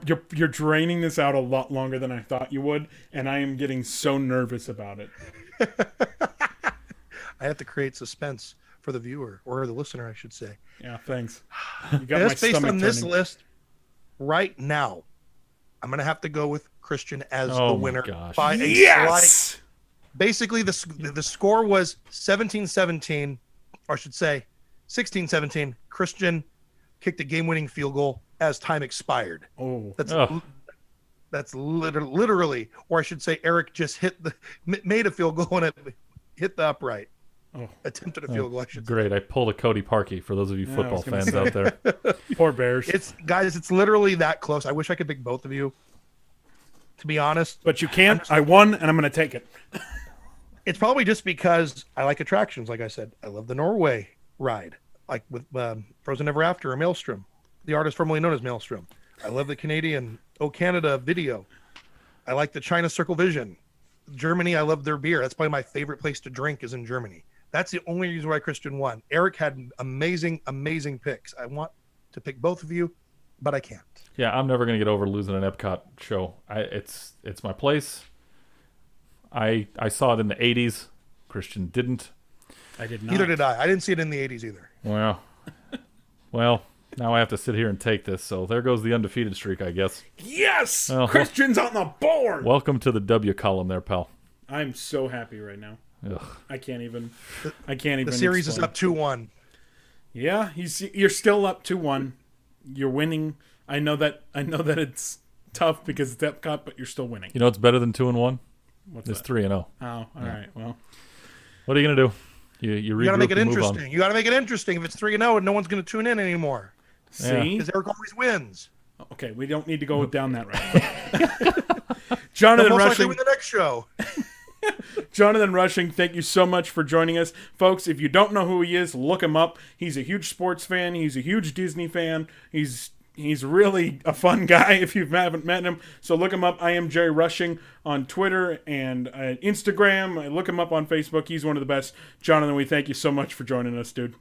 draining this out a lot longer than I thought you would, and I am getting so nervous about it. I have to create suspense for the viewer or the listener, I should say. Yeah, thanks. You got my based on this list right now, I'm going to have to go with Christian as the winner. By yes! Basically, the score was 17-17, or I should say 16-17. Christian kicked a game-winning field goal as time expired. That's literally, or I should say, Eric just made a field goal and it hit the upright. Attempted a field goal. Great. I pulled a Cody Parkey for those of you football fans out there. Poor Bears. It's literally that close. I wish I could pick both of you, to be honest. But you can't. I won, and I'm going to take it. It's probably just because I like attractions. Like I said, I love the Norway ride, like with Frozen Ever After or Maelstrom, the artist formerly known as Maelstrom. I love the Canadian Canada video. I like the China Circle Vision. Germany, I love their beer. That's probably my favorite place to drink is in Germany. That's the only reason why Christian won. Eric had amazing, amazing picks. I want to pick both of you, but I can't. Yeah, I'm never going to get over losing an Epcot show. It's my place. I saw it in the 80s. Christian didn't. I did not. Neither did I. I didn't see it in the 80s either. Well, now I have to sit here and take this. So there goes the undefeated streak, I guess. Yes! Christian's on the board! Welcome to the W column there, pal. I'm so happy right now. Ugh. I can't even. The series is up 2-1. Yeah, you're still up 2-1. You're winning. I know that it's tough because it's Epcot, but you're still winning. You know what's better than 2-1? It's 3-0. Oh, all right. Well, what are you gonna do? You got to make it interesting. You got to make it interesting. If it's 3-0, no one's going to tune in anymore. See, because Eric always wins. Okay, we don't need to go down that route. Jonathan Rushing. Rushing. Win the next show. Jonathan Rushing, thank you so much for joining us. Folks, if you don't know who he is, look him up. He's a huge sports fan. He's a huge Disney fan. He's really a fun guy if you haven't met him. So look him up. I am Jerry Rushing on Twitter and Instagram. Look him up on Facebook. He's one of the best. Jonathan, we thank you so much for joining us, dude.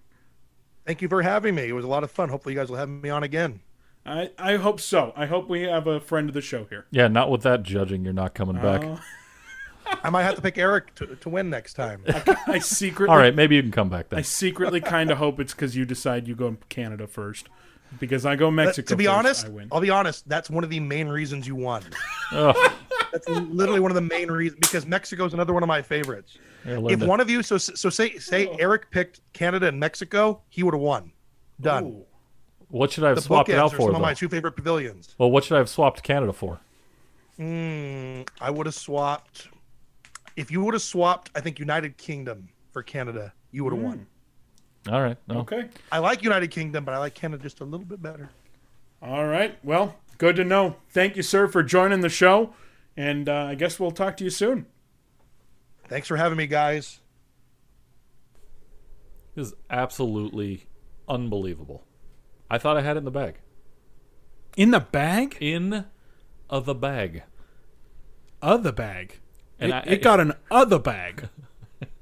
Thank you for having me. It was a lot of fun. Hopefully you guys will have me on again. I hope so. I hope we have a friend of the show here. Yeah, not with that judging. You're not coming back. I might have to pick Erik to win next time. I secretly. All right, maybe you can come back then. I secretly kind of hope it's because you decide you go Canada first, because I go Mexico. To be first, honest, I win. I'll be honest. That's one of the main reasons you won. Oh, That's literally one of the main reasons, because Mexico is another one of my favorites. yeah, If one of you, say Erik picked Canada and Mexico, he would have won. Done. Ooh. what should I have The swapped it bookends out are for, some of though? my two favorite pavilions. Well, what should I have swapped Canada for? I would have swapped. If you would have swapped, I think United Kingdom for Canada, you would have won. All right. No. Okay. I like United Kingdom, but I like Canada just a little bit better. All right. Well, good to know. Thank you, sir, for joining the show. And I guess we'll talk to you soon. Thanks for having me, guys. This is absolutely unbelievable. I thought I had it in the bag. In the bag? In the bag. Other bag. And It got an other bag.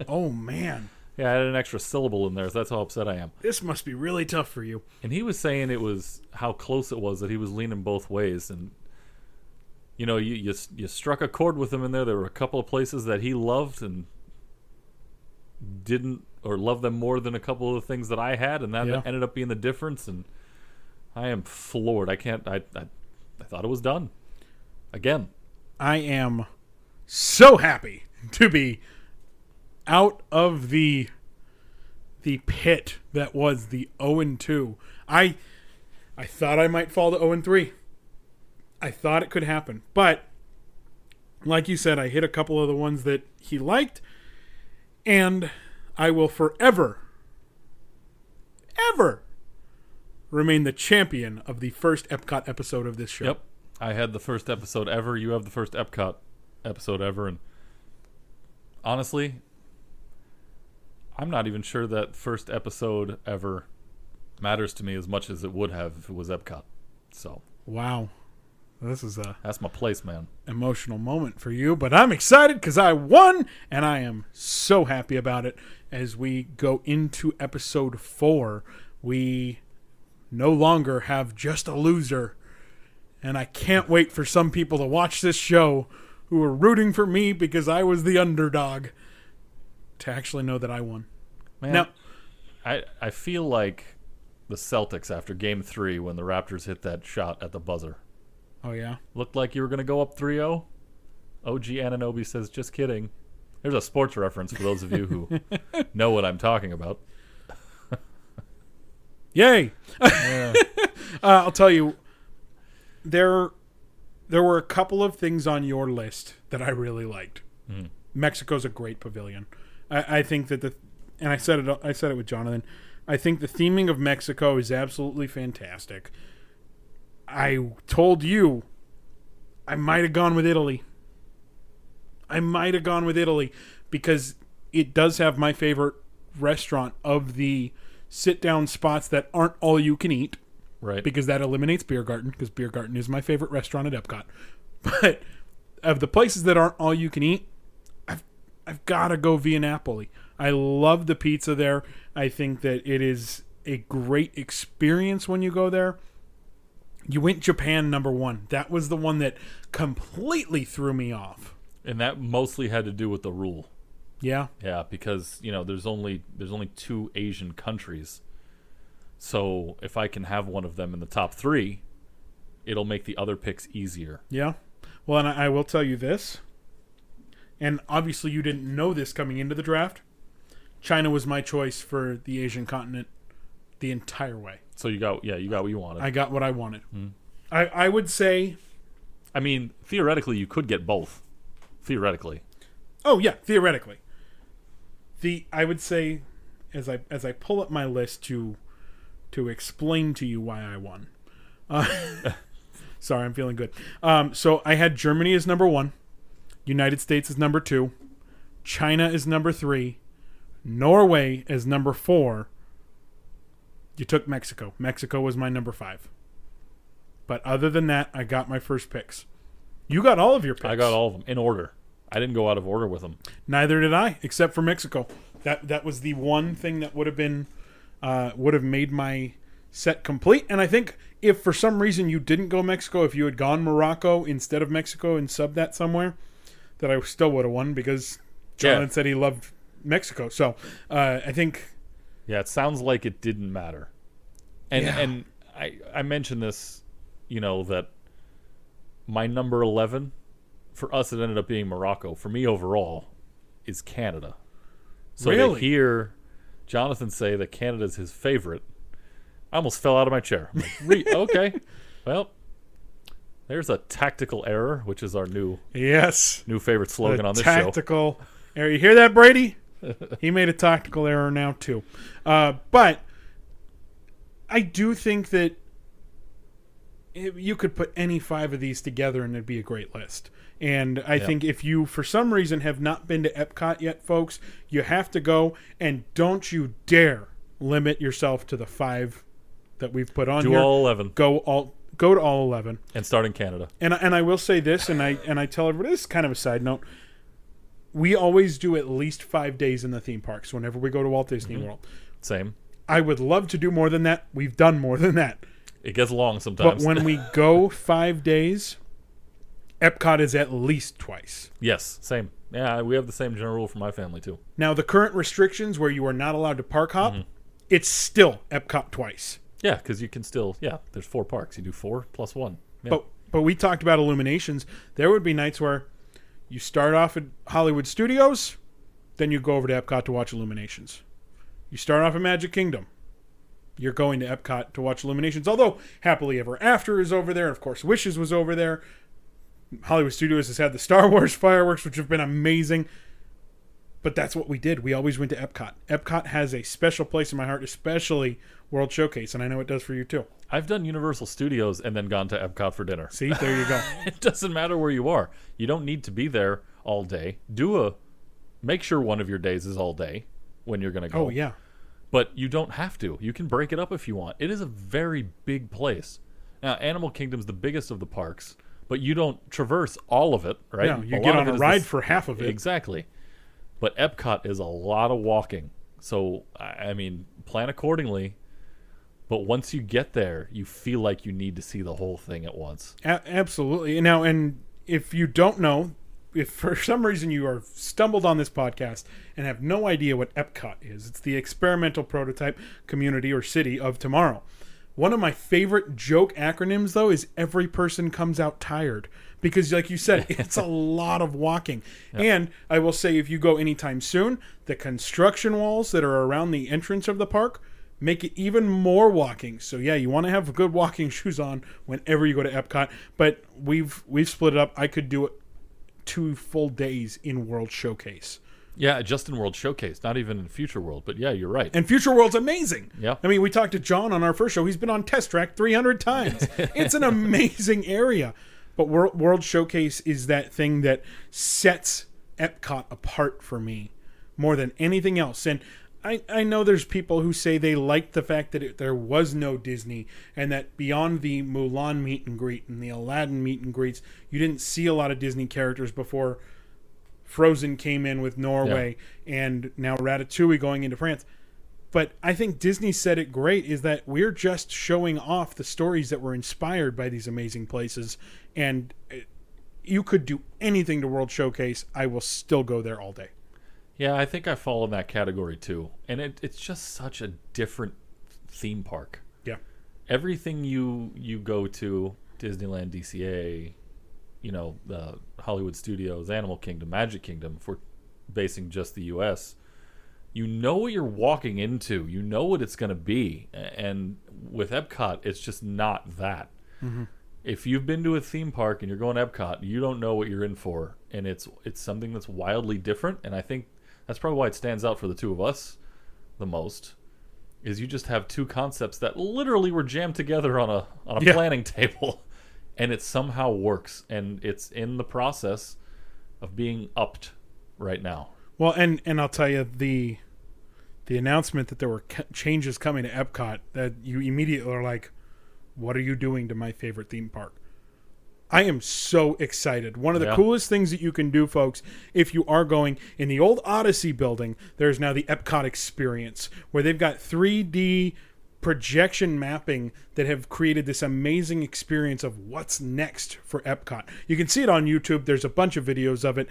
Oh, man. Yeah, I had an extra syllable in there, so that's how upset I am. This must be really tough for you. And he was saying it was how close it was, that he was leaning both ways. And, you know, you struck a chord with him in there. There were a couple of places that he loved and didn't, or loved them more than a couple of the things that I had. And that ended up being the difference. And I am floored. I thought it was done. Again. I am so happy to be out of the pit that was the 0-2. I thought I might fall to 0-3. I thought it could happen. But like you said, I hit a couple of the ones that he liked, and I will forever remain the champion of the first Epcot episode of this show. Yep. I had the first episode ever. You have the first Epcot episode ever. And honestly, I'm not even sure that first episode ever matters to me as much as it would have if it was Epcot. So, Wow. This is that's my place, man. emotional moment for you, but I'm excited because I won, and I am so happy about it. As we go into episode 4, we no longer have just a loser, and I can't wait for some people to watch this show who are rooting for me because I was the underdog to actually know that I won. Man, Now, I feel like the Celtics after Game 3 when the Raptors hit that shot at the buzzer. oh yeah, Looked like you were going to go up 3-0. OG Anunoby says, just kidding. There's a sports reference for those of you who know what I'm talking about. yay! Yeah. I'll tell you, there were a couple of things on your list that I really liked. Mm. Mexico's a great pavilion. I think that and I said it with Jonathan. I think the theming of Mexico is absolutely fantastic. I told you I might have gone with Italy. Because it does have my favorite restaurant of the sit-down spots that aren't all you can eat. Right. Because that eliminates Beer Garden, because Beer Garden is my favorite restaurant at Epcot. But of the places that aren't all you can eat, I've got to go Via Napoli. I love the pizza there. I think that it is a great experience when you go there. You went Japan number 1. That was the one that completely threw me off. And that mostly had to do with the rule. Yeah. Yeah, because, you know, there's only 2 Asian countries. So if I can have one of them in the top 3, it'll make the other picks easier. Yeah. Well, and I will tell you this, and obviously you didn't know this coming into the draft. China was my choice for the Asian continent the entire way. So you got what you wanted. I got what I wanted. I would say, I mean, theoretically, you could get both. Theoretically. oh yeah, theoretically. I would say, as I pull up my list to explain to you why I won. Sorry, I'm feeling good. So I had Germany as number 1, United States as number 2, China is number 3, Norway is number 4. You took Mexico. Mexico was my number 5. But other than that, I got my first picks. You got all of your picks. I got all of them in order. I didn't go out of order with them. Neither did I, except for Mexico. That was the one thing that would have made my set complete. And I think if for some reason you didn't go Mexico, if you had gone Morocco instead of Mexico and subbed that somewhere, that I still would have won because Jonathan said he loved Mexico. So I think... Yeah, it sounds like it didn't matter. And I mentioned this, that my number 11, for us it ended up being Morocco. For me overall, is Canada. So really? To hear Jonathan say that Canada's his favorite, I almost fell out of my chair. I'm like, okay, well, there's a tactical error, which is our new favorite slogan on this show. Tactical error. You hear that, Brady? He made a tactical error now too. But I do think that you could put any 5 of these together and it'd be a great list. And I think if you, for some reason, have not been to Epcot yet, folks, you have to go. And don't you dare limit yourself to the 5 that we've put on here. Do all 11. Go to all 11. And start in Canada. And I will say this, and I tell everybody, this is kind of a side note. We always do at least 5 days in the theme parks whenever we go to Walt Disney World. Same. I would love to do more than that. We've done more than that. It gets long sometimes. But when we go 5 days, Epcot is at least twice. Yes, same. Yeah, we have the same general rule for my family too. Now, the current restrictions where you are not allowed to park hop, it's still Epcot twice. Yeah, because you can still, there's 4 parks. You do 4 plus 1. Yeah. But we talked about Illuminations. There would be nights where you start off at Hollywood Studios, then you go over to Epcot to watch Illuminations. You start off at Magic Kingdom. You're going to Epcot to watch Illuminations. Although Happily Ever After is over there. Of course, Wishes was over there. Hollywood Studios has had the Star Wars fireworks, which have been amazing. But that's what we did. We always went to Epcot. Epcot has a special place in my heart, especially World Showcase, and I know it does for you too. I've done Universal Studios and then gone to Epcot for dinner. See, there you go. It doesn't matter where you are. You don't need to be there all day. Make sure one of your days is all day when you're going to go. Oh, yeah. But you don't have to. You can break it up if you want. It is a very big place. Now, Animal Kingdom's the biggest of the parks, but you don't traverse all of it, right? No, you get on a ride for half of it. Exactly. But Epcot is a lot of walking. So, I mean, plan accordingly. But once you get there, you feel like you need to see the whole thing at once. Absolutely. Now, and if you don't know, if for some reason you are stumbled on this podcast and have no idea what Epcot is, it's the experimental prototype community or city of tomorrow. One of my favorite joke acronyms, though, is Every Person Comes Out Tired. Because, like you said, it's a lot of walking. Yep. And I will say, if you go anytime soon, the construction walls that are around the entrance of the park make it even more walking. So, yeah, you want to have good walking shoes on whenever you go to Epcot. But we've split it up. I could do it 2 full days in World Showcase. Yeah, just in World Showcase, not even in Future World. But yeah, you're right. And Future World's amazing. Yeah. I mean, we talked to John on our first show. He's been on Test Track 300 times. It's an amazing area. But World Showcase is that thing that sets Epcot apart for me more than anything else. And I know there's people who say they liked the fact that there was no Disney and that beyond the Mulan meet and greet and the Aladdin meet and greets, you didn't see a lot of Disney characters before Frozen came in with Norway and now Ratatouille going into France. But I think Disney said it great, is that we're just showing off the stories that were inspired by these amazing places. And you could do anything to World Showcase. I will still go there all day. Yeah, I think I fall in that category too. And it's just such a different theme park. Yeah. Everything you go to, Disneyland, DCA, the Hollywood Studios, Animal Kingdom, Magic Kingdom, if we're basing just the U.S., you know what you're walking into. You know what it's going to be. And with Epcot, it's just not that. Mm-hmm. If you've been to a theme park and you're going to Epcot, you don't know what you're in for. And it's something that's wildly different. And I think that's probably why it stands out for the two of us the most, is you just have 2 concepts that literally were jammed together on a planning table. And it somehow works. And it's in the process of being upped right now. Well, and I'll tell you, the announcement that there were changes coming to Epcot, that you immediately are like, what are you doing to my favorite theme park? I am so excited. One of the coolest things that you can do, folks, if you are going in the old Odyssey building, there's now the Epcot Experience, where they've got 3D projection mapping that have created this amazing experience of what's next for Epcot. You can see it on YouTube. There's a bunch of videos of it.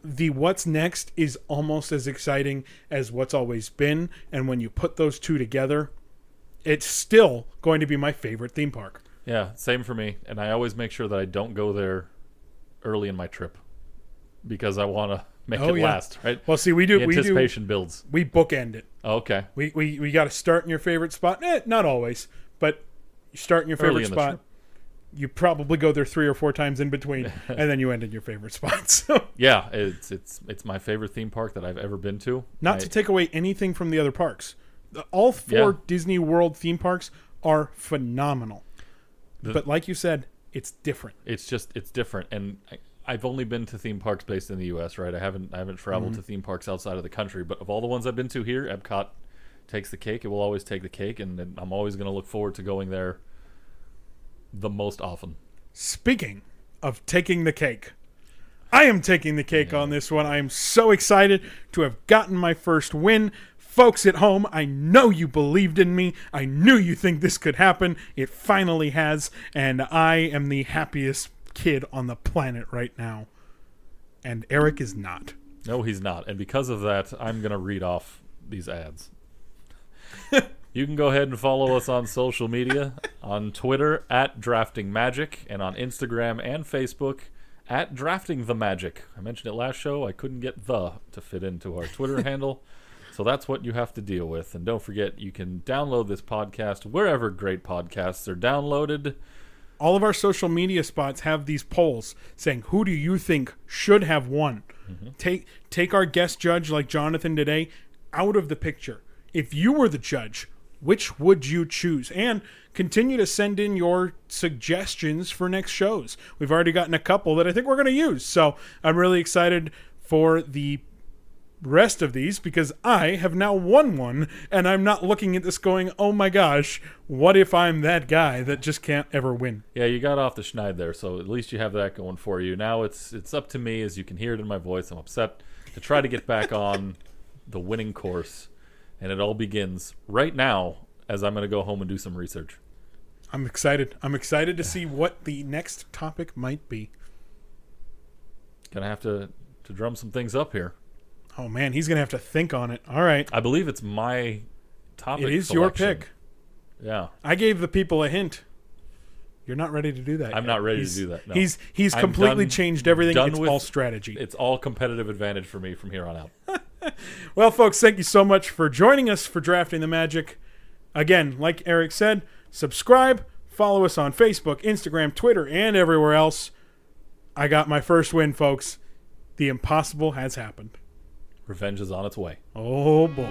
The what's next is almost as exciting as what's always been, and when you put those two together, it's still going to be my favorite theme park. Yeah, same for me. And I always make sure that I don't go there early in my trip because I want to make it last, right? Well, see, we do. Anticipation builds. We bookend it. Oh, okay. We got to start in your favorite spot. Not always, but you start in your favorite spot. You probably go there 3 or 4 times in between, and then you end in your favorite spot. So. Yeah, it's my favorite theme park that I've ever been to. Not to take away anything from the other parks. All 4 Disney World theme parks are phenomenal. But like you said, it's different. It's different, and I've only been to theme parks based in the U.S., right? I haven't traveled to theme parks outside of the country. But of all the ones I've been to here, Epcot takes the cake. It will always take the cake, and I'm always going to look forward to going there the most often. Speaking of taking the cake, I am taking the cake on this one. I am so excited to have gotten my first win. Folks at home, I know you believed in me. I knew you think this could happen. It finally has, and I am the happiest kid on the planet right now. And Erik is not. No, he's not. And because of that, I'm going to read off these ads. You can go ahead and follow us on social media, on Twitter @DraftingMagic, and on Instagram and Facebook @DraftingTheMagic. I mentioned it last show. I couldn't get the to fit into our Twitter handle. So that's what you have to deal with. And don't forget, you can download this podcast wherever great podcasts are downloaded. All of our social media spots have these polls saying, who do you think should have won? Mm-hmm. Take our guest judge like Jonathan today out of the picture. If you were the judge, which would you choose? And continue to send in your suggestions for next shows. We've already gotten a couple that I think we're going to use. So I'm really excited for the rest of these because I have now won one, and I'm not looking at this going, oh my gosh, what if I'm that guy that just can't ever win? Yeah, you got off the schneid there, so at least you have that going for you. Now it's up to me, as you can hear it in my voice. I'm upset to try to get back on the winning course, and it all begins right now as I'm going to go home and do some research. I'm excited. I'm excited to see what the next topic might be. Gonna have to drum some things up here. Oh, man, he's going to have to think on it. All right. I believe it's my topic. It is selection. your pick. Yeah. I gave the people a hint. You're not ready to do that I'm yet. not ready to do that. No. He's completely changed everything. It's all strategy. It's all competitive advantage for me from here on out. Well, folks, thank you so much for joining us for Drafting the Magic. Again, like Erik said, subscribe, follow us on Facebook, Instagram, Twitter, and everywhere else. I got my first win, folks. The impossible has happened. Revenge is on its way. Oh, boy.